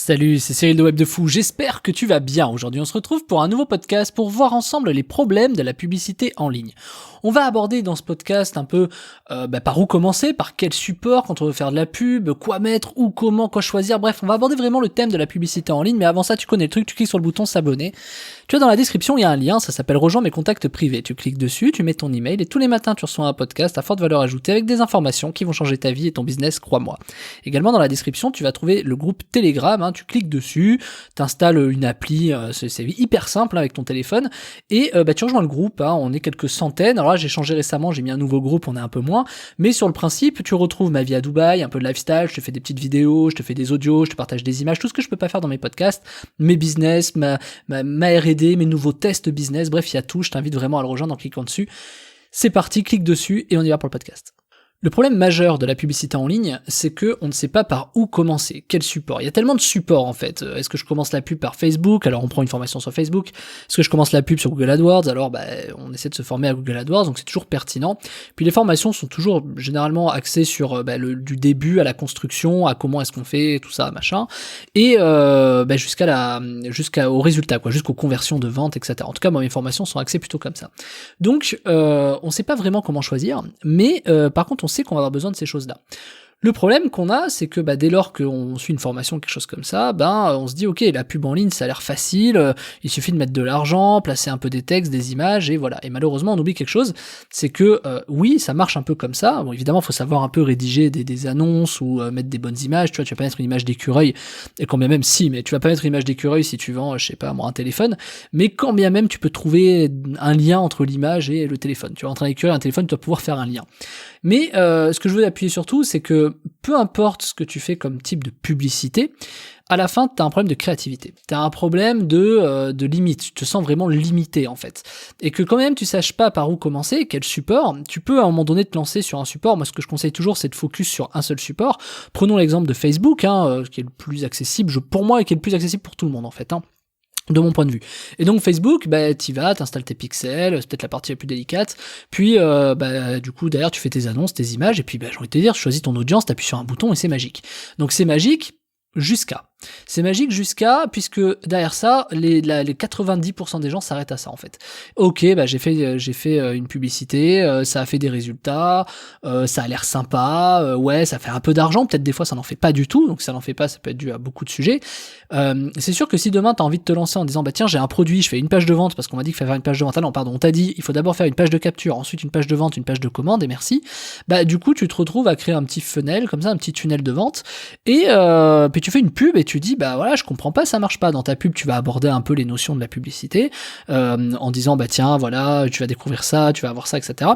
Salut, c'est Cyril de Web de Fou, j'espère que tu vas bien. Aujourd'hui on se retrouve pour un nouveau podcast pour voir ensemble les problèmes de la publicité en ligne. On va aborder dans ce podcast un peu par où commencer, par quel support quand on veut faire de la pub, quoi mettre, où, comment, quoi choisir, bref on va aborder vraiment le thème de la publicité en ligne, mais avant ça tu connais le truc, tu cliques sur le bouton s'abonner. Tu vois dans la description il y a un lien, ça s'appelle rejoins mes contacts privés, tu cliques dessus, tu mets ton email et tous les matins tu reçois un podcast à forte valeur ajoutée avec des informations qui vont changer ta vie et ton business, crois-moi. Également dans la description tu vas trouver le groupe Telegram, tu cliques dessus, t'installes une appli, c'est hyper simple avec ton téléphone, et tu rejoins le groupe, on est quelques centaines, alors là j'ai changé récemment, j'ai mis un nouveau groupe, on est un peu moins, mais sur le principe tu retrouves ma vie à Dubaï, un peu de lifestyle, je te fais des petites vidéos, je te fais des audios, je te partage des images, tout ce que je peux pas faire dans mes podcasts, mes business, ma R&D, mes nouveaux tests business, bref il y a tout, je t'invite vraiment à le rejoindre en cliquant dessus. C'est parti, clique dessus et on y va pour le podcast. Le problème majeur de la publicité en ligne, c'est que on ne sait pas par où commencer, quel support. Il y a tellement de supports en fait. Est-ce que je commence la pub par Facebook? Alors on prend une formation sur Facebook. Est-ce que je commence la pub sur Google AdWords? Alors on essaie de se former à Google AdWords, donc c'est toujours pertinent. Puis les formations sont toujours généralement axées sur du début à la construction, à comment est-ce qu'on fait, tout ça, machin, et jusqu'au résultat, quoi, jusqu'aux conversions de vente, etc. En tout cas, moi mes formations sont axées plutôt comme ça. Donc on sait pas vraiment comment choisir, mais par contre on sait qu'on va avoir besoin de ces choses-là. Le problème qu'on a, c'est que dès lors qu'on suit une formation, quelque chose comme ça, on se dit ok, la pub en ligne, ça a l'air facile, il suffit de mettre de l'argent, placer un peu des textes, des images, et voilà. Et malheureusement, on oublie quelque chose, c'est que oui, ça marche un peu comme ça. Bon, évidemment, il faut savoir un peu rédiger des annonces ou mettre des bonnes images. Tu vois, tu vas pas mettre une image d'écureuil, et quand bien même si, mais tu vas pas mettre une image d'écureuil si tu vends, je sais pas moi, un téléphone. Mais quand bien même, tu peux trouver un lien entre l'image et le téléphone. Tu vois, entre un écureuil et un téléphone, tu vas pouvoir faire un lien. Mais ce que je veux appuyer surtout, c'est que peu importe ce que tu fais comme type de publicité, à la fin, t'as un problème de créativité. T'as un problème de limite. Tu te sens vraiment limité, en fait. Et que quand même, tu saches pas par où commencer, quel support, tu peux à un moment donné te lancer sur un support. Moi, ce que je conseille toujours, c'est de focus sur un seul support. Prenons l'exemple de Facebook, qui est le plus accessible, pour moi, et qui est le plus accessible pour tout le monde, en fait, de mon point de vue. Et donc Facebook, t'y vas, t'installes tes pixels, c'est peut-être la partie la plus délicate, puis du coup derrière tu fais tes annonces, tes images, et puis j'ai envie de te dire, tu choisis ton audience, t'appuies sur un bouton et c'est magique. Donc c'est magique jusqu'à. C'est magique jusqu'à, puisque derrière ça, les 90% des gens s'arrêtent à ça en fait. Ok, j'ai fait une publicité, ça a fait des résultats, ça a l'air sympa, ouais, ça fait un peu d'argent, peut-être des fois ça n'en fait pas du tout, donc si ça n'en fait pas, ça peut être dû à beaucoup de sujets. C'est sûr que si demain t'as envie de te lancer en disant tiens j'ai un produit, je fais une page de vente parce qu'on m'a dit qu'il fallait faire une page de vente, on t'a dit il faut d'abord faire une page de capture, ensuite une page de vente, une page de commande et merci, du coup tu te retrouves à créer un petit funnel comme ça, un petit tunnel de vente, et puis tu fais une pub et tu dis voilà, je comprends pas, ça marche pas. Dans ta pub tu vas aborder un peu les notions de la publicité en disant tiens voilà, tu vas découvrir ça, tu vas avoir ça, etc.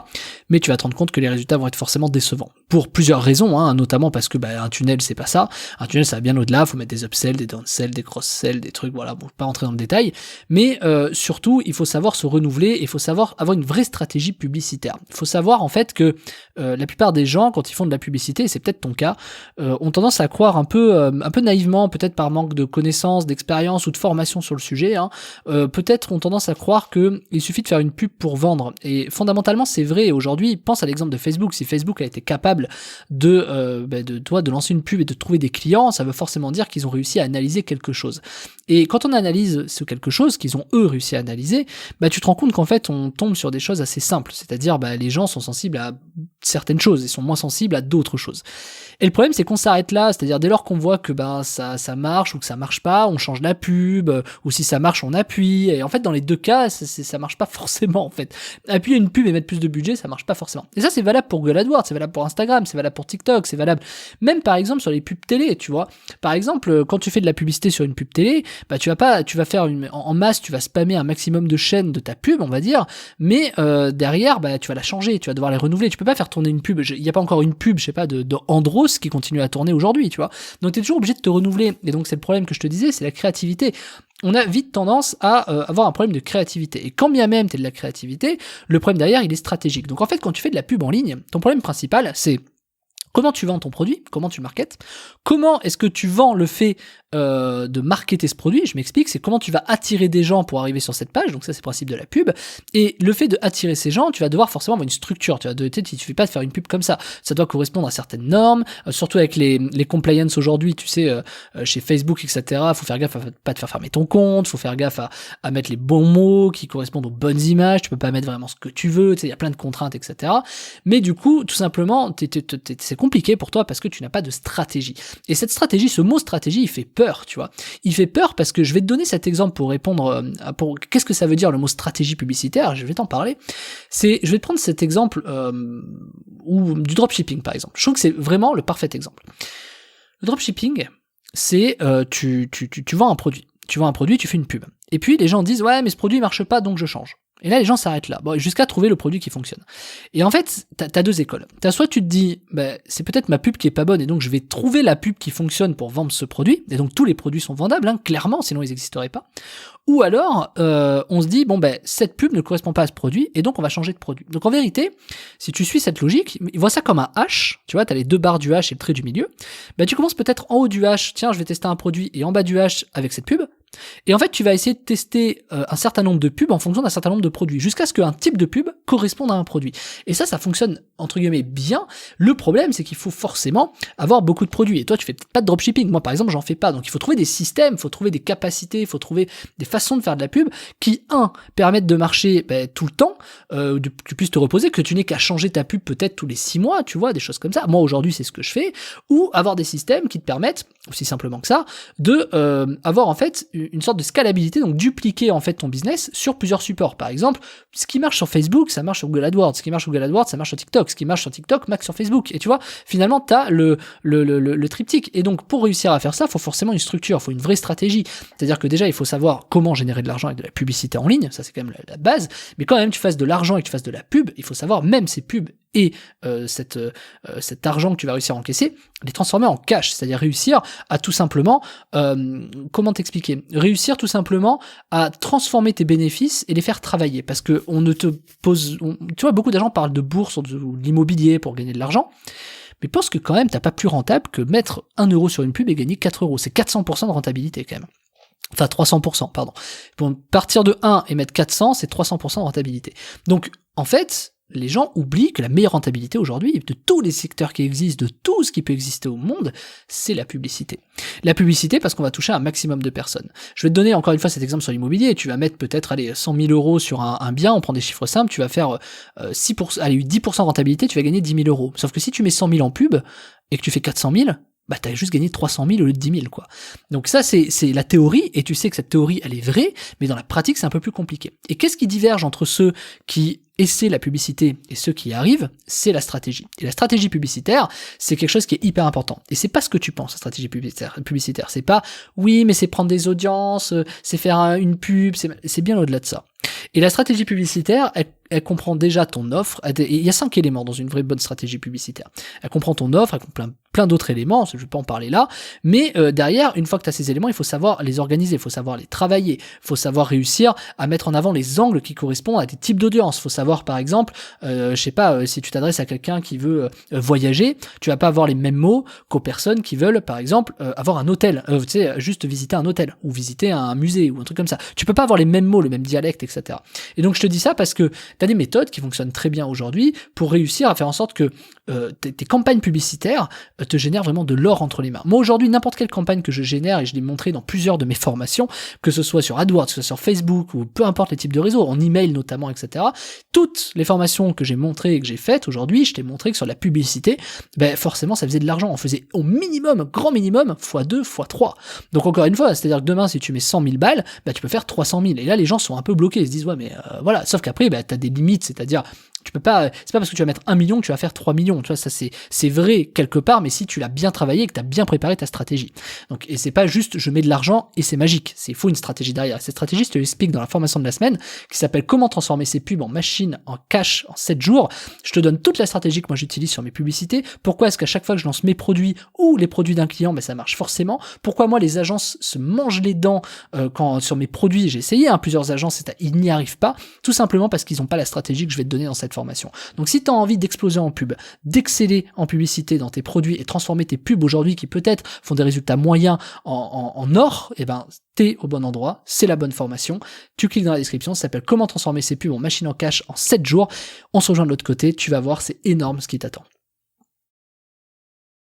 Mais tu vas te rendre compte que les résultats vont être forcément décevants pour plusieurs raisons, notamment parce que un tunnel c'est pas ça, un tunnel ça va bien au-delà, faut mettre des upsells, des downsells, des cross-sells, des trucs, voilà, bon, pas rentrer dans le détail, mais surtout il faut savoir se renouveler, il faut savoir avoir une vraie stratégie publicitaire. Il faut savoir en fait que la plupart des gens quand ils font de la publicité, et c'est peut-être ton cas, ont tendance à croire un peu naïvement, peut-être par manque de connaissances, d'expérience ou de formation sur le sujet, peut-être ont tendance à croire que il suffit de faire une pub pour vendre. Et fondamentalement, c'est vrai. Aujourd'hui, pense à l'exemple de Facebook. Si Facebook a été capable de lancer une pub et de trouver des clients, ça veut forcément dire qu'ils ont réussi à analyser quelque chose. Et quand on analyse ce quelque chose qu'ils ont eux réussi à analyser, tu te rends compte qu'en fait on tombe sur des choses assez simples. C'est-à-dire les gens sont sensibles à certaines choses et sont moins sensibles à d'autres choses. Et le problème c'est qu'on s'arrête là, c'est-à-dire dès lors qu'on voit que ça marche ou que ça marche pas, on change la pub, ou si ça marche on appuie, et en fait dans les deux cas ça marche pas forcément en fait. Appuyer une pub et mettre plus de budget, ça marche pas forcément. Et ça c'est valable pour Google AdWords, c'est valable pour Instagram, c'est valable pour TikTok, c'est valable même par exemple sur les pubs télé, tu vois. Par exemple, quand tu fais de la publicité sur une pub télé, tu vas faire en masse, tu vas spammer un maximum de chaînes de ta pub, on va dire, mais derrière tu vas la changer, tu vas devoir les renouveler, tu peux pas faire tourner une pub, il y a pas encore une pub, je sais pas, de Andros qui continue à tourner aujourd'hui, tu vois. Donc t'es toujours obligé de te renouveler, et donc c'est le problème que je te disais, c'est la créativité. On a vite tendance à avoir un problème de créativité, et quand bien même t'es de la créativité, le problème derrière il est stratégique. Donc en fait quand tu fais de la pub en ligne, ton problème principal c'est Comment tu vends ton produit? Comment tu le marketes? Comment est-ce que tu vends le fait de marketer ce produit? Je m'explique, c'est comment tu vas attirer des gens pour arriver sur cette page, donc ça c'est le principe de la pub, et le fait de attirer ces gens, tu vas devoir forcément avoir une structure, tu suffit pas de faire une pub comme ça doit correspondre à certaines normes, surtout avec les compliance aujourd'hui, tu sais, chez Facebook, etc., faut faire gaffe à pas te faire fermer ton compte, faut faire gaffe à mettre les bons mots qui correspondent aux bonnes images, tu peux pas mettre vraiment ce que tu veux, tu sais, il y a plein de contraintes, etc., mais du coup, tout simplement, c'est compliqué pour toi parce que tu n'as pas de stratégie. Et cette stratégie, ce mot stratégie, il fait peur, tu vois. Il fait peur parce que je vais te donner cet exemple pour répondre qu'est-ce que ça veut dire le mot stratégie publicitaire, je vais t'en parler. Je vais te prendre cet exemple ou du dropshipping par exemple. Je trouve que c'est vraiment le parfait exemple. Le dropshipping, c'est tu vends un produit. Tu vends un produit, tu fais une pub. Et puis les gens disent ouais mais ce produit marche pas donc je change. Et là, les gens s'arrêtent là, jusqu'à trouver le produit qui fonctionne. Et en fait, t'as deux écoles. Soit tu te dis, c'est peut-être ma pub qui est pas bonne, et donc je vais trouver la pub qui fonctionne pour vendre ce produit, et donc tous les produits sont vendables, clairement, sinon ils n'existeraient pas. Ou alors, on se dit, cette pub ne correspond pas à ce produit, et donc on va changer de produit. Donc en vérité, si tu suis cette logique, vois ça comme un H, tu vois, t'as les deux barres du H et le trait du milieu, tu commences peut-être en haut du H, tiens, je vais tester un produit, et en bas du H avec cette pub, et en fait, tu vas essayer de tester un certain nombre de pubs en fonction d'un certain nombre de produits, jusqu'à ce qu'un type de pub corresponde à un produit. Et ça fonctionne, entre guillemets, bien. Le problème, c'est qu'il faut forcément avoir beaucoup de produits. Et toi, tu fais peut-être pas de dropshipping. Moi, par exemple, j'en fais pas. Donc, il faut trouver des systèmes, il faut trouver des capacités, il faut trouver des façons de faire de la pub qui, permettent de marcher tout le temps, que tu puisses te reposer, que tu n'aies qu'à changer ta pub peut-être tous les 6 mois, tu vois, des choses comme ça. Moi, aujourd'hui, c'est ce que je fais. Ou avoir des systèmes qui te permettent, aussi simplement que ça, de avoir en fait une sorte de scalabilité, donc dupliquer en fait ton business sur plusieurs supports. Par exemple, ce qui marche sur Facebook, ça marche sur Google AdWords, ce qui marche sur Google AdWords, ça marche sur TikTok, ce qui marche sur TikTok, max sur Facebook. Et tu vois, finalement, t'as le triptyque. Et donc, pour réussir à faire ça, il faut forcément une structure, il faut une vraie stratégie. C'est-à-dire que déjà, il faut savoir comment générer de l'argent avec de la publicité en ligne, ça c'est quand même la base. Mais quand même tu fasses de l'argent et que tu fasses de la pub, il faut savoir même ces pubs et cet argent que tu vas réussir à encaisser, les transformer en cash, c'est-à-dire réussir à tout simplement, comment t'expliquer, réussir tout simplement à transformer tes bénéfices et les faire travailler, parce que on ne te pose, tu vois, beaucoup d'agents parlent de bourse ou de l'immobilier pour gagner de l'argent, mais pense que quand même t'as pas plus rentable que mettre 1 euro sur une pub et gagner 4 euros, c'est 400% de rentabilité quand même. Enfin 300%, pardon. Pour partir de 1 et mettre 400, c'est 300% de rentabilité. Donc en fait, les gens oublient que la meilleure rentabilité aujourd'hui, de tous les secteurs qui existent, de tout ce qui peut exister au monde, c'est la publicité. La publicité parce qu'on va toucher un maximum de personnes. Je vais te donner encore une fois cet exemple sur l'immobilier. Tu vas mettre peut-être 100 000 euros sur un bien, on prend des chiffres simples, tu vas faire 10% de rentabilité, tu vas gagner 10 000 euros. Sauf que si tu mets 100 000 en pub et que tu fais 400 000, t'as juste gagné 300 000 au lieu de 10 000, quoi. Donc ça, c'est la théorie, et tu sais que cette théorie, elle est vraie, mais dans la pratique, c'est un peu plus compliqué. Et qu'est-ce qui diverge entre ceux qui essaient la publicité et ceux qui y arrivent? C'est la stratégie. Et la stratégie publicitaire, c'est quelque chose qui est hyper important. Et c'est pas ce que tu penses, la stratégie publicitaire. C'est pas, oui, mais c'est prendre des audiences, c'est faire une pub, c'est bien au-delà de ça. Et la stratégie publicitaire, elle comprend déjà ton offre. Il y a 5 éléments dans une vraie bonne stratégie publicitaire. Elle comprend ton offre, elle comprend plein d'autres éléments, je vais pas en parler là, mais derrière, une fois que tu as ces éléments, il faut savoir les organiser, il faut savoir les travailler, il faut savoir réussir à mettre en avant les angles qui correspondent à des types d'audience. Il faut savoir, par exemple, je sais pas, si tu t'adresses à quelqu'un qui veut voyager, tu vas pas avoir les mêmes mots qu'aux personnes qui veulent, par exemple, avoir un hôtel, tu sais, juste visiter un hôtel, ou visiter un musée, ou un truc comme ça. Tu peux pas avoir les mêmes mots, le même dialecte, etc. Et donc je te dis ça parce que tu as des méthodes qui fonctionnent très bien aujourd'hui pour réussir à faire en sorte que tes campagnes publicitaires te génèrent vraiment de l'or entre les mains. Moi aujourd'hui, n'importe quelle campagne que je génère, et je l'ai montré dans plusieurs de mes formations, que ce soit sur AdWords, que ce soit sur Facebook, ou peu importe les types de réseaux, en email notamment, etc. Toutes les formations que j'ai montrées et que j'ai faites aujourd'hui, je t'ai montré que sur la publicité, forcément ça faisait de l'argent. On faisait au minimum, grand minimum, x2, x3. Donc encore une fois, c'est-à-dire que demain, si tu mets 100 000 balles, tu peux faire 300 000. Et là, les gens sont un peu bloqués, ils se disent, ouais, mais voilà. Sauf qu'après, t'as des limites, c'est-à-dire, tu peux pas, c'est pas parce que tu vas mettre 1 million que tu vas faire 3 millions, tu vois, ça c'est vrai quelque part, mais si tu l'as bien travaillé et que tu as bien préparé ta stratégie. Donc, et c'est pas juste je mets de l'argent et c'est magique, il faut une stratégie derrière. Cette stratégie, je te l'explique dans la formation de la semaine, qui s'appelle comment transformer ses pubs en machine, en cash, en 7 jours. Je te donne toute la stratégie que moi j'utilise sur mes publicités. Pourquoi est-ce qu'à chaque fois que je lance mes produits ou les produits d'un client, ça marche forcément. Pourquoi moi les agences se mangent les dents quand sur mes produits, j'ai essayé plusieurs agences, ils n'y arrivent pas, tout simplement parce qu'ils n'ont pas la stratégie que je vais te donner dans cette formation. formation. Donc si tu as envie d'exploser en pub, d'exceller en publicité dans tes produits et transformer tes pubs aujourd'hui qui peut-être font des résultats moyens en or, et ben t'es au bon endroit, c'est la bonne formation. Tu cliques dans la description, ça s'appelle comment transformer ses pubs en machine en cash en 7 jours. On se rejoint de l'autre côté, tu vas voir, c'est énorme ce qui t'attend.